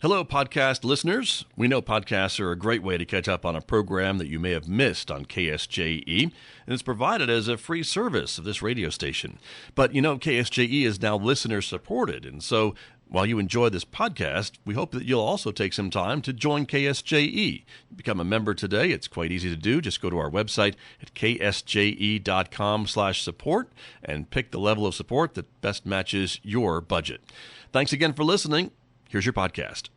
Hello, podcast listeners. We know podcasts are a great way to catch up on a program that you may have missed on KSJE, and it's provided as a free service of this radio station. But you know, KSJE is now listener-supported, and so while you enjoy this podcast, we hope that you'll also take some time to join KSJE. Become a member today. It's quite easy to do. Just go to our website at ksje.com/support and pick the level of support that best matches your budget. Thanks again for listening. Here's your podcast.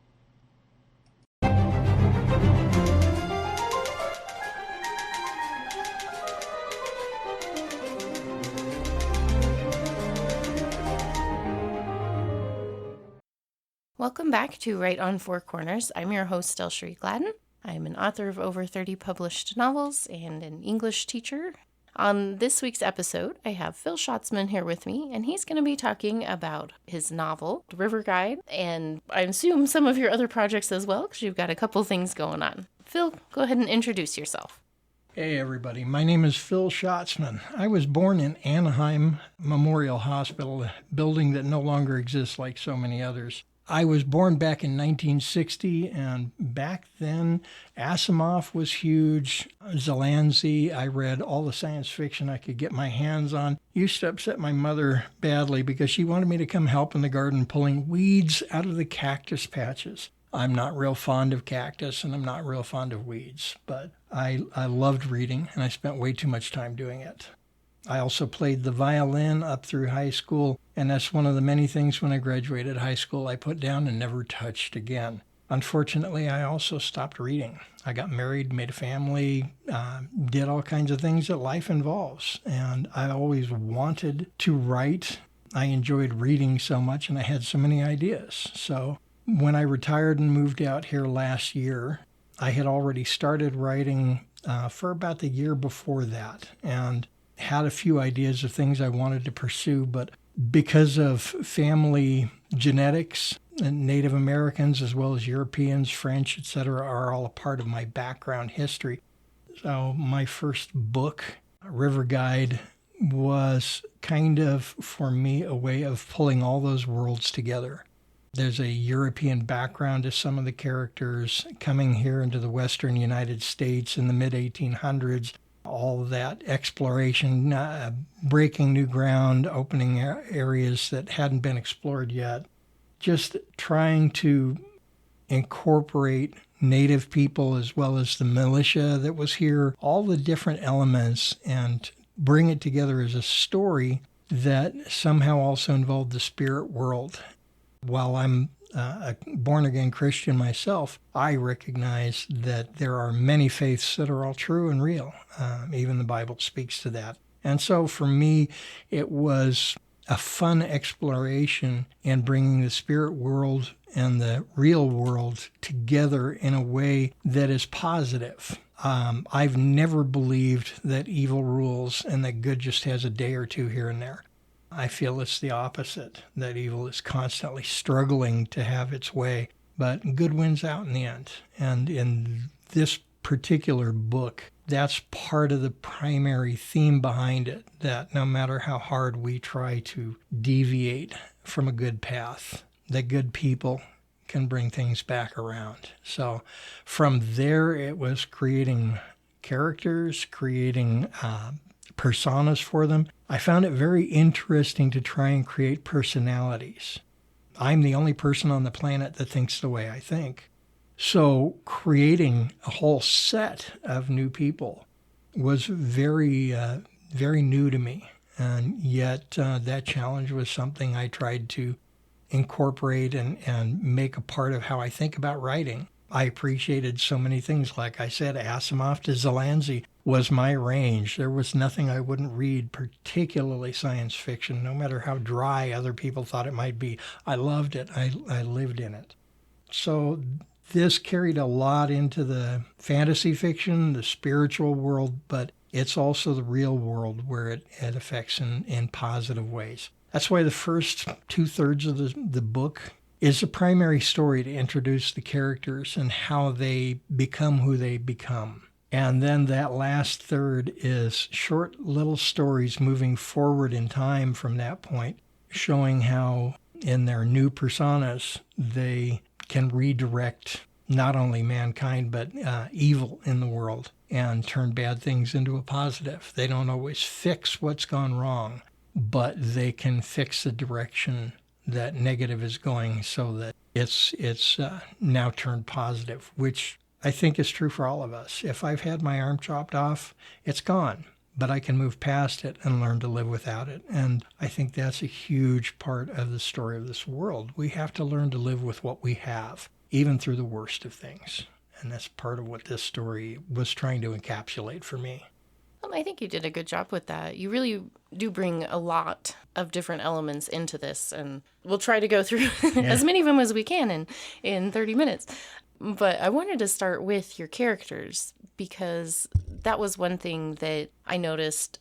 Welcome back to Right on Four Corners. I'm your host, DelSheree Gladden. I'm an author of over 30 published novels and an English teacher. On this week's episode, I have Phil Schatzman here with me, and he's going to be talking about his novel, River Guide, and I assume some of your other projects as well, because you've got a couple things going on. Phil, go ahead and introduce yourself. Hey everybody, my name is Phil Schatzman. I was born in Anaheim Memorial Hospital, a building that no longer exists like so many others. I was born back in 1960, and back then Asimov was huge. Delancey, I read all the science fiction I could get my hands on. Used to upset my mother badly because she wanted me to come help in the garden pulling weeds out of the cactus patches. I'm not real fond of cactus, and I'm not real fond of weeds, but I loved reading, and I spent way too much time doing it. I also played the violin up through high school, and that's one of the many things when I graduated high school I put down and never touched again. Unfortunately, I also stopped reading. I got married, made a family, did all kinds of things that life involves, and I always wanted to write. I enjoyed reading so much, and I had so many ideas. So when I retired and moved out here last year, I had already started writing for about the year before that, and had a few ideas of things I wanted to pursue, but because of family genetics, and Native Americans as well as Europeans, French, etc., are all a part of my background history. So my first book, River Guide, was kind of, for me, a way of pulling all those worlds together. There's a European background to some of the characters coming here into the western United States in the mid-1800s. All of that exploration, breaking new ground, opening areas that hadn't been explored yet. Just trying to incorporate Native people as well as the militia that was here, all the different elements, and bring it together as a story that somehow also involved the spirit world. While I'm a born-again Christian myself, I recognize that there are many faiths that are all true and real. Even the Bible speaks to that. And so for me, it was a fun exploration in bringing the spirit world and the real world together in a way that is positive. I've never believed that evil rules and that good just has a day or two here and there. I feel it's the opposite, that evil is constantly struggling to have its way, but good wins out in the end. And in this particular book, that's part of the primary theme behind it, that no matter how hard we try to deviate from a good path, that good people can bring things back around. So from there, it was creating characters, creating personas for them. I found it very interesting to try and create personalities. I'm the only person on the planet that thinks the way I think. So creating a whole set of new people was very new to me. And yet that challenge was something I tried to incorporate and make a part of how I think about writing. I appreciated so many things. Like I said, Asimov to Delancey was my range. There was nothing I wouldn't read, particularly science fiction, no matter how dry other people thought it might be. I loved it. I lived in it. So this carried a lot into the fantasy fiction, the spiritual world, but it's also the real world where it affects in positive ways. That's why the first 2/3 of the book is a primary story to introduce the characters and how they become who they become. And then that last third is short little stories moving forward in time from that point, showing how in their new personas they can redirect not only mankind, but evil in the world and turn bad things into a positive. They don't always fix what's gone wrong, but they can fix the direction that negative is going so that it's now turned positive, which I think is true for all of us. If I've had my arm chopped off, it's gone, but I can move past it and learn to live without it. And I think that's a huge part of the story of this world. We have to learn to live with what we have, even through the worst of things. And that's part of what this story was trying to encapsulate for me. Well, I think you did a good job with that. You really do bring a lot of different elements into this, and we'll try to go through as many of them as we can in 30 minutes. But I wanted to start with your characters, because that was one thing that I noticed.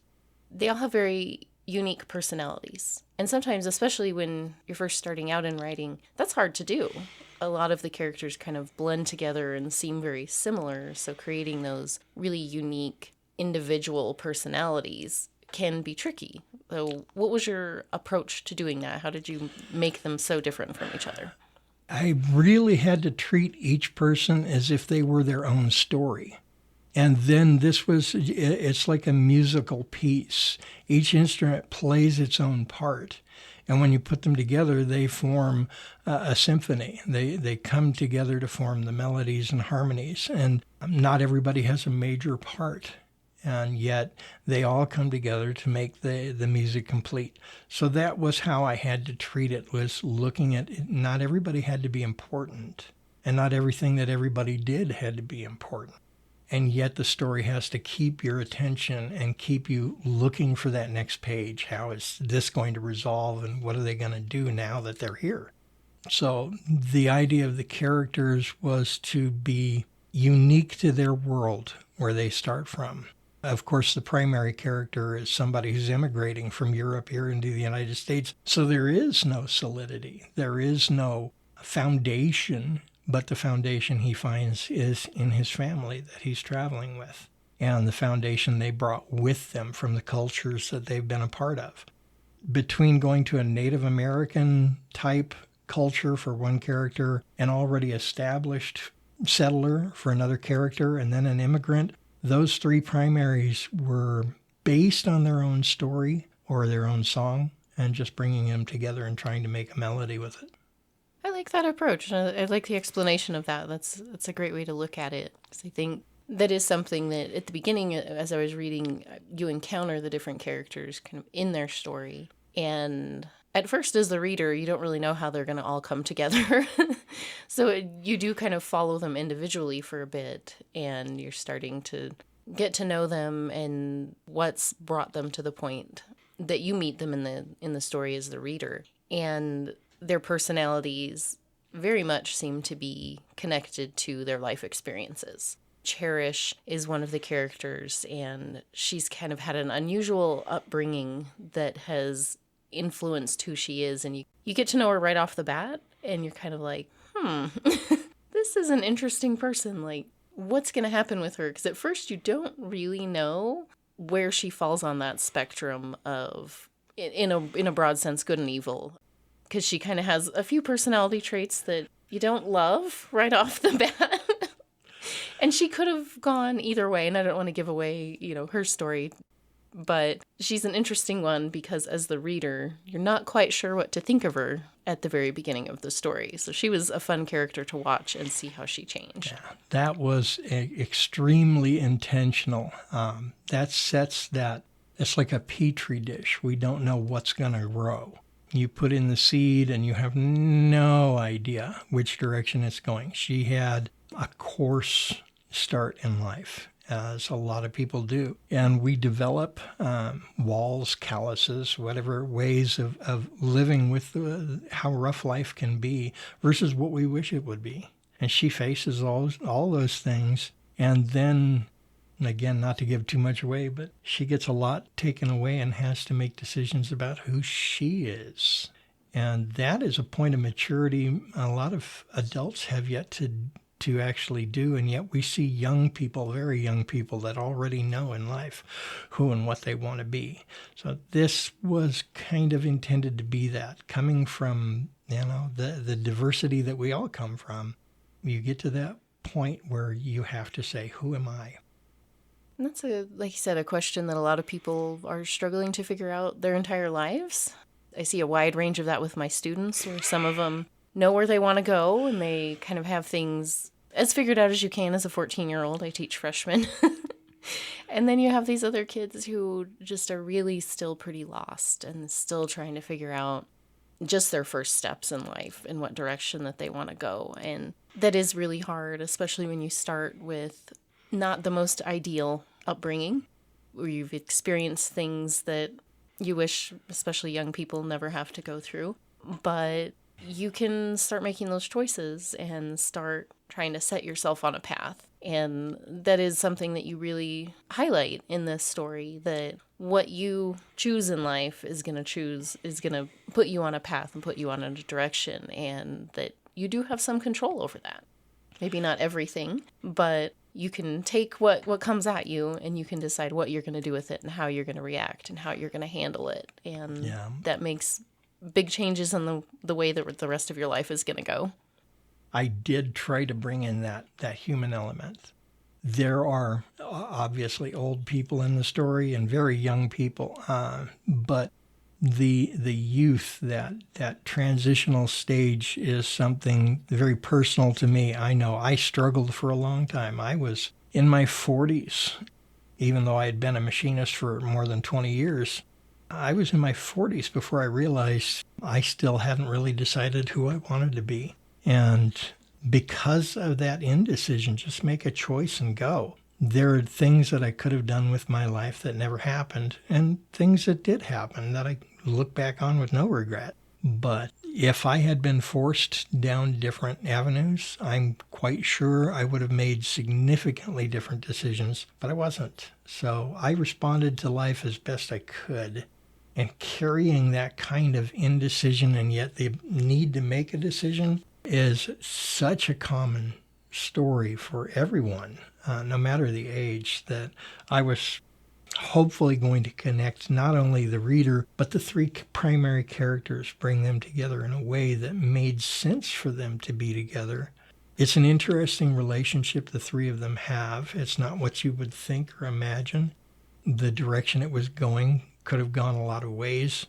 They all have very unique personalities. And sometimes, especially when you're first starting out in writing, that's hard to do. A lot of the characters kind of blend together and seem very similar. So creating those really unique individual personalities can be tricky. So what was your approach to doing that? How did you make them so different from each other? I really had to treat each person as if they were their own story. And then it's like a musical piece. Each instrument plays its own part. And when you put them together, they form a symphony. They come together to form the melodies and harmonies. And not everybody has a major part. And yet they all come together to make the music complete. So that was how I had to treat it, was looking at it. Not everybody had to be important, and not everything that everybody did had to be important. And yet the story has to keep your attention and keep you looking for that next page. How is this going to resolve, and what are they going to do now that they're here? So the idea of the characters was to be unique to their world where they start from. Of course, the primary character is somebody who's immigrating from Europe here into the United States. So there is no solidity. There is no foundation, but the foundation he finds is in his family that he's traveling with, and the foundation they brought with them from the cultures that they've been a part of. Between going to a Native American type culture for one character, an already established settler for another character, and then an immigrant, those three primaries were based on their own story or their own song, and just bringing them together and trying to make a melody with it. I like that approach. I like the explanation of that. That's a great way to look at it. Because I think that is something that at the beginning, as I was reading, you encounter the different characters kind of in their story. And at first, as the reader, you don't really know how they're going to all come together. So you do kind of follow them individually for a bit, and you're starting to get to know them and what's brought them to the point that you meet them in the story as the reader. And their personalities very much seem to be connected to their life experiences. Cherish is one of the characters, and she's kind of had an unusual upbringing that has influenced who she is, and you get to know her right off the bat, and you're kind of like, this is an interesting person. Like, what's going to happen with her? Because at first you don't really know where she falls on that spectrum of, in a broad sense, good and evil. Because she kind of has a few personality traits that you don't love right off the bat. And she could have gone either way, and I don't want to give away, her story. But she's an interesting one because as the reader, you're not quite sure what to think of her at the very beginning of the story. So she was a fun character to watch and see how she changed. Yeah, that was extremely intentional. That sets that, it's like a petri dish. We don't know what's going to grow. You put in the seed and you have no idea which direction it's going. She had a coarse start in life, as a lot of people do. And we develop walls, calluses, whatever ways of living with how rough life can be versus what we wish it would be. And she faces all those things. And then, again, not to give too much away, but she gets a lot taken away and has to make decisions about who she is. And that is a point of maturity a lot of adults have yet to actually do, and yet we see young people, very young people, that already know in life who and what they want to be. So this was kind of intended to be that, coming from the diversity that we all come from. You get to that point where you have to say, who am I? And that's, like you said, a question that a lot of people are struggling to figure out their entire lives. I see a wide range of that with my students, where some of them know where they want to go and they kind of have things as figured out as you can as a 14-year-old. I teach freshmen. And then you have these other kids who just are really still pretty lost and still trying to figure out just their first steps in life and what direction that they want to go. And that is really hard, especially when you start with not the most ideal upbringing, where you've experienced things that you wish, especially young people, never have to go through. But you can start making those choices and start trying to set yourself on a path. And that is something that you really highlight in this story, that what you choose in life is going to put you on a path and put you on a direction, and that you do have some control over that. Maybe not everything, but you can take what comes at you and you can decide what you're going to do with it and how you're going to react and how you're going to handle it. And that makes big changes in the way that the rest of your life is going to go. I did try to bring in that human element. There are obviously old people in the story and very young people, but the youth, that transitional stage, is something very personal to me. I know I struggled for a long time. I was in my 40s, even though I had been a machinist for more than 20 years. I was in my 40s before I realized I still hadn't really decided who I wanted to be. And because of that indecision, just make a choice and go. There are things that I could have done with my life that never happened, and things that did happen that I look back on with no regret. But if I had been forced down different avenues, I'm quite sure I would have made significantly different decisions, but I wasn't. So I responded to life as best I could. And carrying that kind of indecision and yet the need to make a decision is such a common story for everyone, no matter the age, that I was hopefully going to connect not only the reader, but the three primary characters, bring them together in a way that made sense for them to be together. It's an interesting relationship the three of them have. It's not what you would think or imagine. The direction it was going could have gone a lot of ways.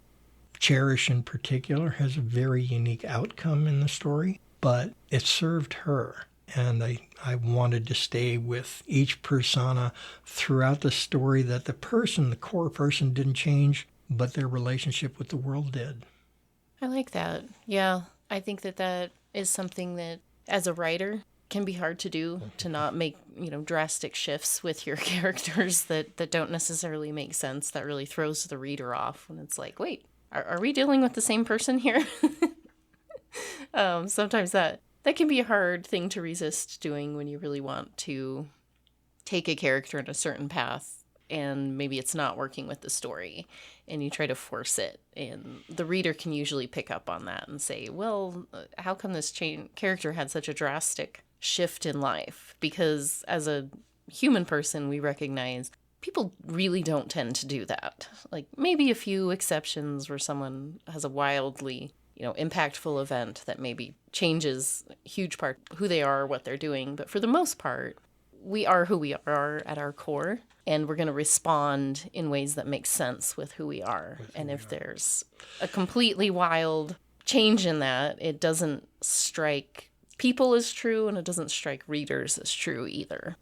Cherish in particular has a very unique outcome in the story, but it served her. And I wanted to stay with each persona throughout the story, that the core person didn't change, but their relationship with the world did. I like that. Yeah, I think that is something that, as a writer, can be hard to do, to not make, drastic shifts with your characters that don't necessarily make sense, that really throws the reader off when it's like, wait, are we dealing with the same person here? Sometimes that can be a hard thing to resist doing when you really want to take a character in a certain path and maybe it's not working with the story and you try to force it. And the reader can usually pick up on that and say, well, how come this character had such a drastic shift in life? Because as a human person, we recognize people really don't tend to do that. Like maybe a few exceptions where someone has a wildly impactful event that maybe changes a huge part who they are, what they're doing. But for the most part, we are who we are at our core, and we're going to respond in ways that make sense with who we are. And if there's a completely wild change in that, it doesn't strike people as true, and it doesn't strike readers as true either.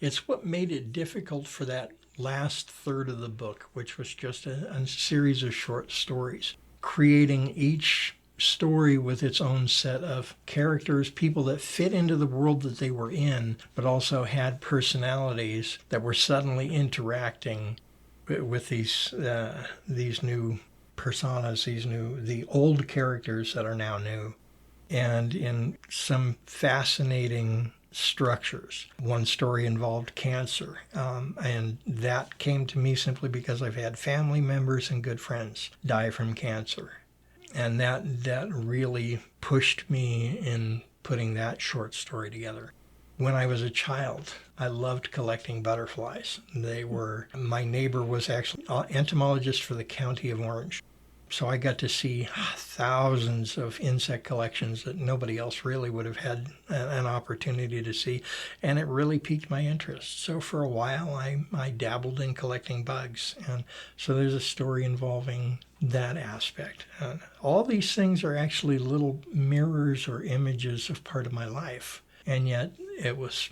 It's what made it difficult for that last third of the book, which was just a series of short stories, creating each story with its own set of characters, people that fit into the world that they were in, but also had personalities that were suddenly interacting with these new personas, the old characters that are now new, and in some fascinating structures. One story involved cancer, and that came to me simply because I've had family members and good friends die from cancer. And that really pushed me in putting that short story together. When I was a child, I loved collecting butterflies. My neighbor was actually an entomologist for the county of Orange. So I got to see thousands of insect collections that nobody else really would have had an opportunity to see, and it really piqued my interest. So for a while, I dabbled in collecting bugs, and so there's a story involving that aspect. And all these things are actually little mirrors or images of part of my life, and yet it was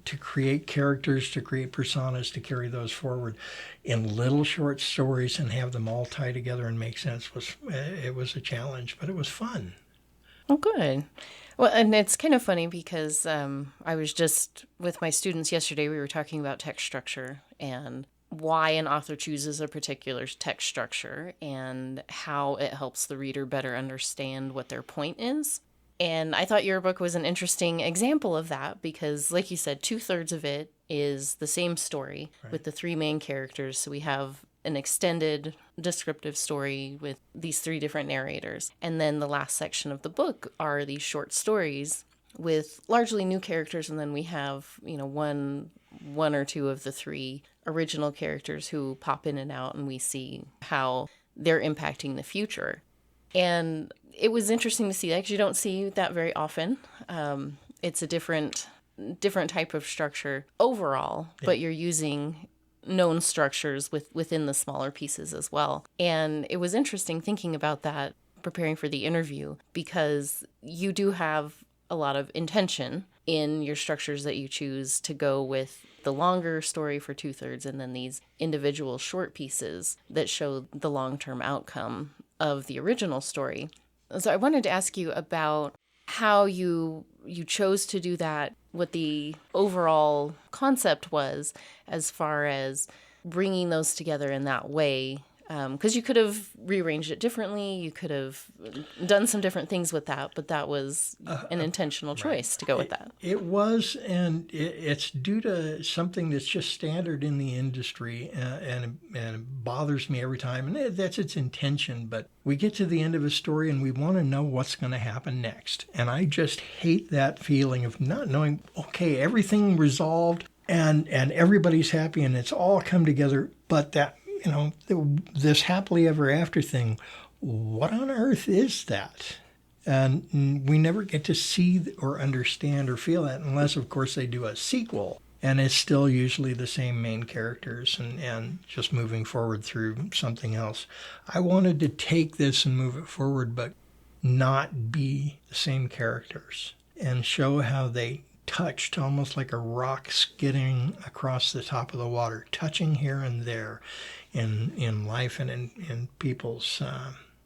to create characters, to create personas, to carry those forward in little short stories and have them all tie together and make sense was a challenge, but it was fun. Oh, good. Well, and it's kind of funny because I was just with my students yesterday, we were talking about text structure and why an author chooses a particular text structure and how it helps the reader better understand what their point is. And I thought your book was an interesting example of that because, like you said, 2/3 of it is the same story with the three main characters. So we have an extended descriptive story with these three different narrators. And then the last section of the book are these short stories with largely new characters. And then we have, one or two of the three original characters who pop in and out, and we see how they're impacting the future. And it was interesting to see. Actually, you don't see that very often. It's a different type of structure overall, but you're using known structures within the smaller pieces as well. And it was interesting thinking about that, preparing for the interview, because you do have a lot of intention in your structures that you choose to go with the longer story for 2/3 and then these individual short pieces that show the long-term outcome of the original story. So I wanted to ask you about how you chose to do that, what the overall concept was as far as bringing those together in that way. Because you could have rearranged it differently. You could have done some different things with that, but that was an intentional choice to go with that. It was, and it's due to something that's just standard in the industry, and it bothers me every time, and that's its intention. But we get to the end of a story, and we want to know what's going to happen next. And I just hate that feeling of not knowing, okay, everything resolved, and everybody's happy, and it's all come together, but that, this happily ever after thing, what on earth is that? And we never get to see or understand or feel that unless, of course, they do a sequel. And it's still usually the same main characters and just moving forward through something else. I wanted to take this and move it forward, but not be the same characters and show how they touched almost like a rock skidding across the top of the water, touching here and there in life and in people's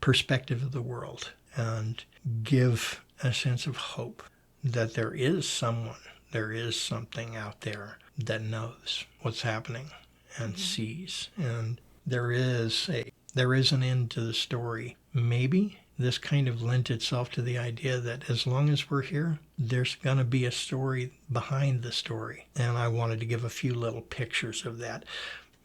perspective of the world, and give a sense of hope that there is something out there that knows what's happening and sees, and there is an end to the story. Maybe this kind of lent itself to the idea that as long as we're here, there's going to be a story behind the story. And I wanted to give a few little pictures of that.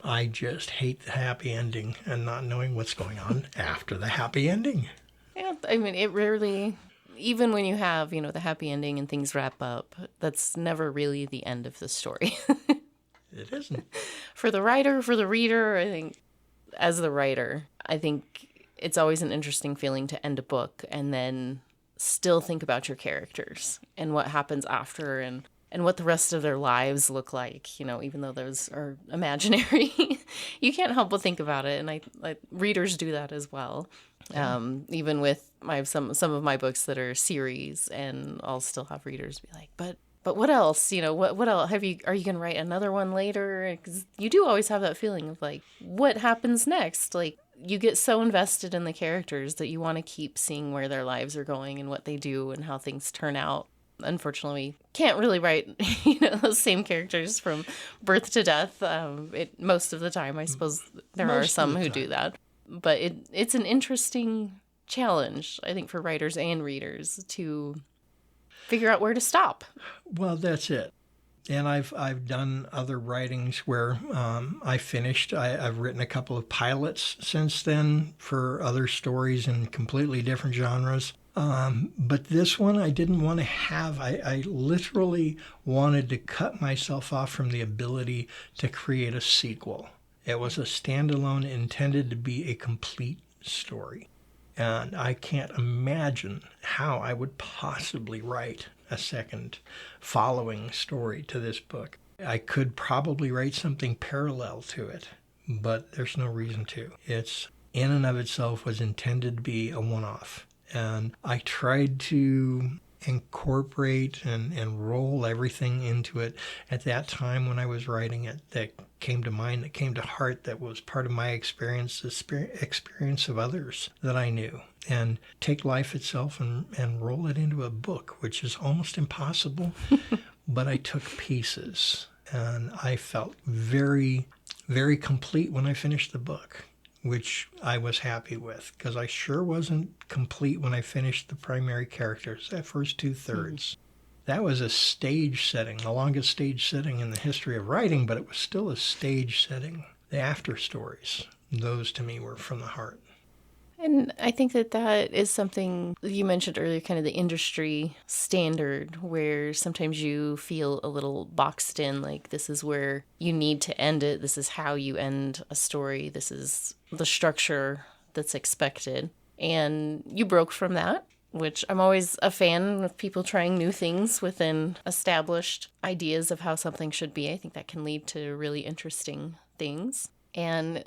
I just hate the happy ending and not knowing what's going on after the happy ending. Yeah, I mean, it rarely, even when you have, the happy ending and things wrap up, that's never really the end of the story. It isn't. For the writer, for the reader, I think, as the writer, I think it's always an interesting feeling to end a book and then still think about your characters and what happens after and what the rest of their lives look like, even though those are imaginary. You can't help but think about it, and I readers do that as well. Even with some of my books that are series, and I'll still have readers be like, but what else? What else are you going to write another one later? Because you do always have that feeling of like, what happens next? Like, you get so invested in the characters that you want to keep seeing where their lives are going and what they do and how things turn out. Unfortunately, we can't really write, those same characters from birth to death. Most of the time, I suppose there are some who do that. But it's an interesting challenge, I think, for writers and readers to figure out where to stop. Well, that's it. And I've done other writings where I finished. I've written a couple of pilots since then for other stories in completely different genres. But this one I didn't want to have. I literally wanted to cut myself off from the ability to create a sequel. It was a standalone, intended to be a complete story. And I can't imagine how I would possibly write a second following story to this book. I could probably write something parallel to it, but there's no reason to. It's in and of itself was intended to be a one-off. And I tried to incorporate and roll everything into it at that time when I was writing it that came to mind, that came to heart, that was part of my experience, the experience of others that I knew, and take life itself and roll it into a book, which is almost impossible. But I took pieces, and I felt very, very complete when I finished the book, which I was happy with, because I sure wasn't complete when I finished the primary characters, that first 2/3. That was a stage setting, the longest stage setting in the history of writing, but it was still a stage setting. The after stories, those to me were from the heart. And I think that is something you mentioned earlier, kind of the industry standard, where sometimes you feel a little boxed in, like this is where you need to end it. This is how you end a story. This is the structure that's expected. And you broke from that, which I'm always a fan of people trying new things within established ideas of how something should be. I think that can lead to really interesting things. And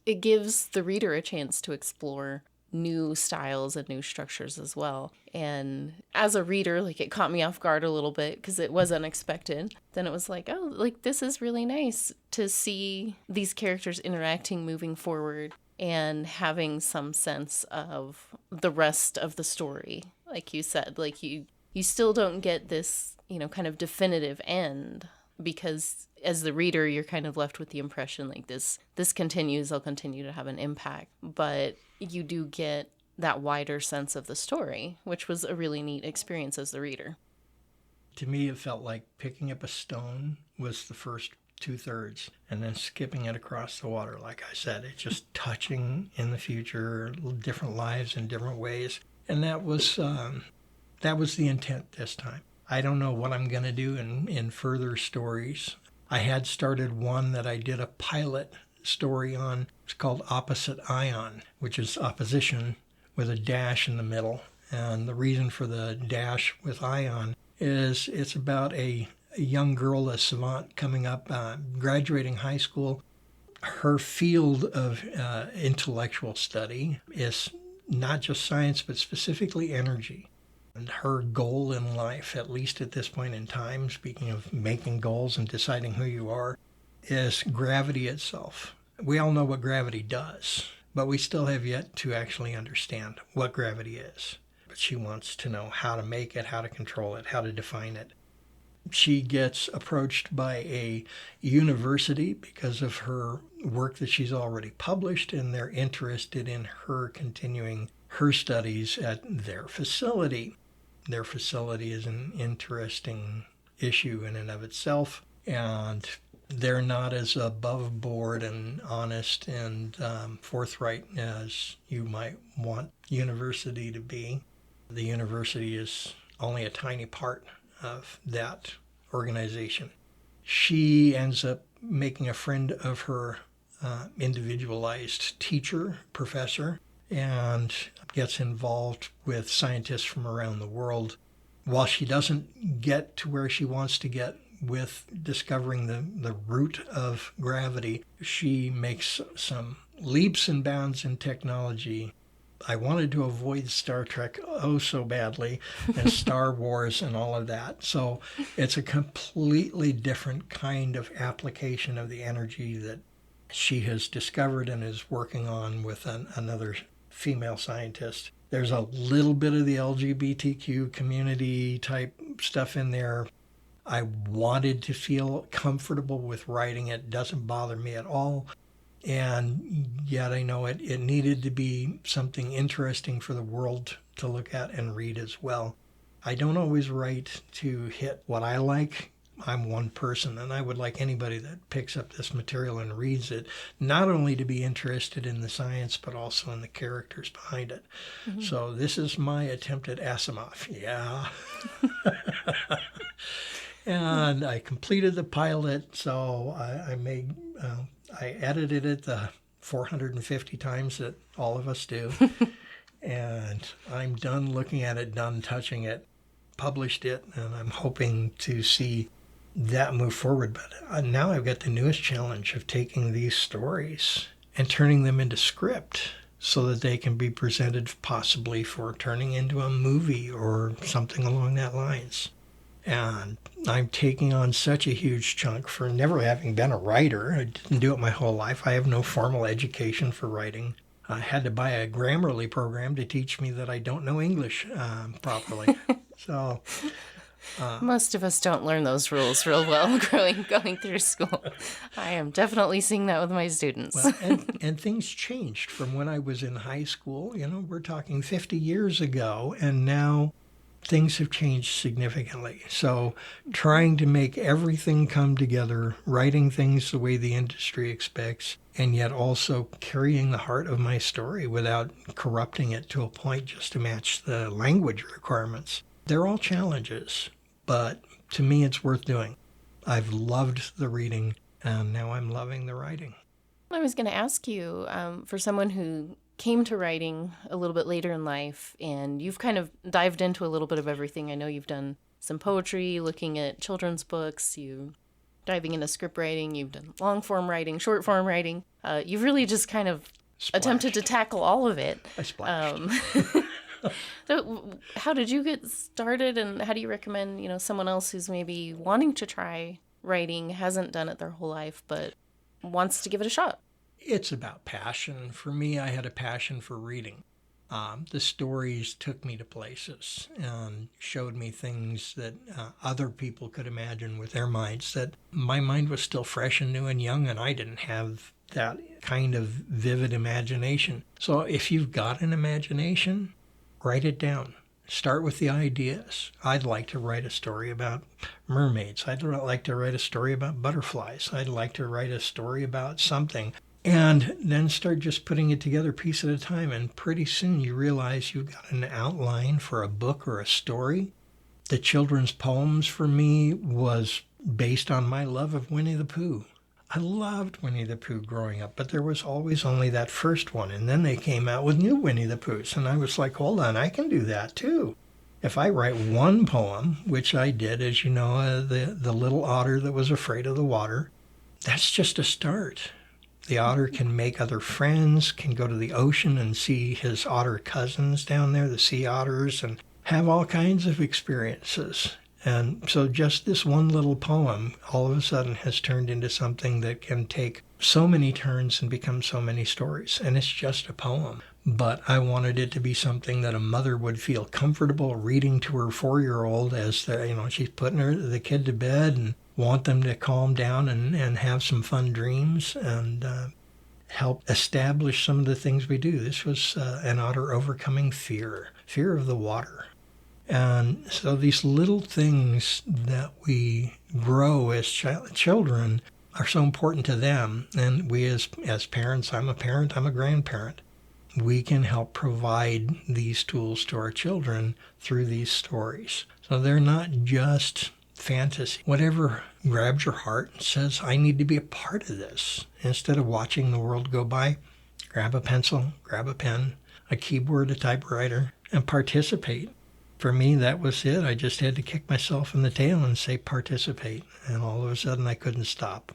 it gives the reader a chance to explore new styles and new structures as well. And as a reader, like, it caught me off guard a little bit because it was unexpected. Then it was like, oh, like, this is really nice to see these characters interacting, moving forward, and having some sense of the rest of the story. Like you said, like you still don't get this, kind of definitive end, because as the reader, you're kind of left with the impression like this continues, I'll continue to have an impact. But you do get that wider sense of the story, which was a really neat experience as the reader. To me, it felt like picking up a stone was the first 2/3, and then skipping it across the water. Like I said, it's just touching in the future, different lives in different ways. And that was the intent this time. I don't know what I'm going to do in further stories. I had started one that I did a pilot story on. It's called Opposite Ion, which is opposition with a dash in the middle. And the reason for the dash with ion is it's about a young girl, a savant coming up, graduating high school. Her field of intellectual study is not just science, but specifically energy. And her goal in life, at least at this point in time, speaking of making goals and deciding who you are, is gravity itself. We all know what gravity does, but we still have yet to actually understand what gravity is. But she wants to know how to make it, how to control it, how to define it. She gets approached by a university because of her work that she's already published, and they're interested in her continuing her studies at their facility. Their facility is an interesting issue in and of itself, and they're not as above board and honest and forthright as you might want university to be. The university is only a tiny part of that organization. She ends up making a friend of her individualized teacher, professor, and gets involved with scientists from around the world. While she doesn't get to where she wants to get with discovering the root of gravity, she makes some leaps and bounds in technology. I wanted to avoid Star Trek oh so badly, and Star Wars and all of that. So it's a completely different kind of application of the energy that she has discovered and is working on with another female scientist. There's a little bit of the LGBTQ community type stuff in there. I wanted to feel comfortable with writing it. It doesn't bother me at all. And yet I know it needed to be something interesting for the world to look at and read as well. I don't always write to hit what I like. I'm one person, and I would like anybody that picks up this material and reads it, not only to be interested in the science, but also in the characters behind it. Mm-hmm. So this is my attempt at Asimov. Yeah. And I completed the pilot, so I edited it the 450 times that all of us do. And I'm done looking at it, done touching it, published it, and I'm hoping to see that move forward. But now I've got the newest challenge of taking these stories and turning them into script so that they can be presented possibly for turning into a movie or something along that lines. And I'm taking on such a huge chunk for never having been a writer. I didn't do it my whole life. I have no formal education for writing. I had to buy a Grammarly program to teach me that I don't know English properly. So most of us don't learn those rules real well going through school. I am definitely seeing that with my students. Well, and things changed from when I was in high school. You know, we're talking 50 years ago, and now things have changed significantly. So trying to make everything come together, writing things the way the industry expects, and yet also carrying the heart of my story without corrupting it to a point just to match the language requirements. They're all challenges, but to me it's worth doing. I've loved the reading, and now I'm loving the writing. I was going to ask you, for someone who came to writing a little bit later in life, and you've kind of dived into a little bit of everything. I know you've done some poetry, looking at children's books, you diving into script writing, you've done long form writing, short form writing. You've really just kind of attempted to tackle all of it. I splashed. So how did you get started, and how do you recommend, someone else who's maybe wanting to try writing, hasn't done it their whole life, but wants to give it a shot? It's about passion. For me, I had a passion for reading. The stories took me to places and showed me things that other people could imagine with their minds, that my mind was still fresh and new and young, and I didn't have that kind of vivid imagination. So if you've got an imagination, write it down. Start with the ideas. I'd like to write a story about mermaids. I'd like to write a story about butterflies. I'd like to write a story about something. And then start just putting it together piece at a time. And pretty soon you realize you've got an outline for a book or a story. The children's poems for me was based on my love of Winnie the Pooh. I loved Winnie the Pooh growing up, but there was always only that first one. And then they came out with new Winnie the Poohs. And I was like, hold on, I can do that too. If I write one poem, which I did, as you know, the little otter that was afraid of the water, that's just a start. The otter can make other friends, can go to the ocean and see his otter cousins down there, the sea otters, and have all kinds of experiences. And so just this one little poem all of a sudden has turned into something that can take so many turns and become so many stories. And it's just a poem. But I wanted it to be something that a mother would feel comfortable reading to her 4-year-old as she's putting the kid to bed, and want them to calm down and have some fun dreams and help establish some of the things we do. This was an otter overcoming fear of the water. And so these little things that we grow as children are so important to them. And we as parents, I'm a parent, I'm a grandparent, we can help provide these tools to our children through these stories. So they're not just fantasy. Whatever grabs your heart and says, I need to be a part of this. Instead of watching the world go by, grab a pencil, grab a pen, a keyboard, a typewriter, and participate. For me, that was it. I just had to kick myself in the tail and say participate. And all of a sudden, I couldn't stop.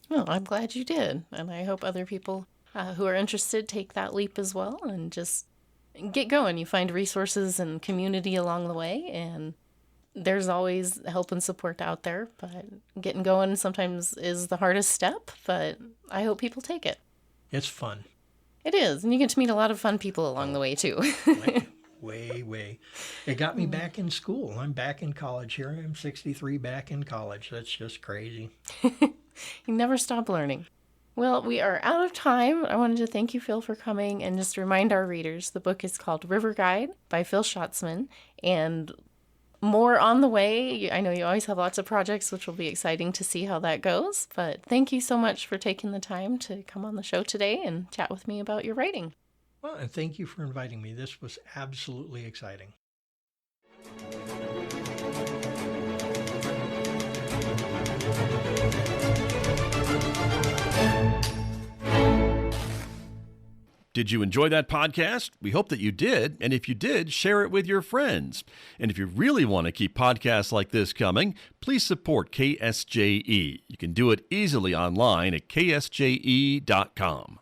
Well, I'm glad you did. And I hope other people who are interested take that leap as well and just get going. You find resources and community along the way, and there's always help and support out there. But getting going sometimes is the hardest step, but I hope people take it. It's fun. It is. And you get to meet a lot of fun people along the way, too. Way. It got me back in school. I'm back in college here. I'm 63 back in college. That's just crazy. You never stop learning. Well, we are out of time. I wanted to thank you, Phil, for coming and just remind our readers the book is called River Guide by Phil Schatzman, and more on the way. I know you always have lots of projects, which will be exciting to see how that goes. But thank you so much for taking the time to come on the show today and chat with me about your writing. Well, and thank you for inviting me. This was absolutely exciting. Did you enjoy that podcast? We hope that you did. And if you did, share it with your friends. And if you really want to keep podcasts like this coming, please support KSJE. You can do it easily online at ksje.com.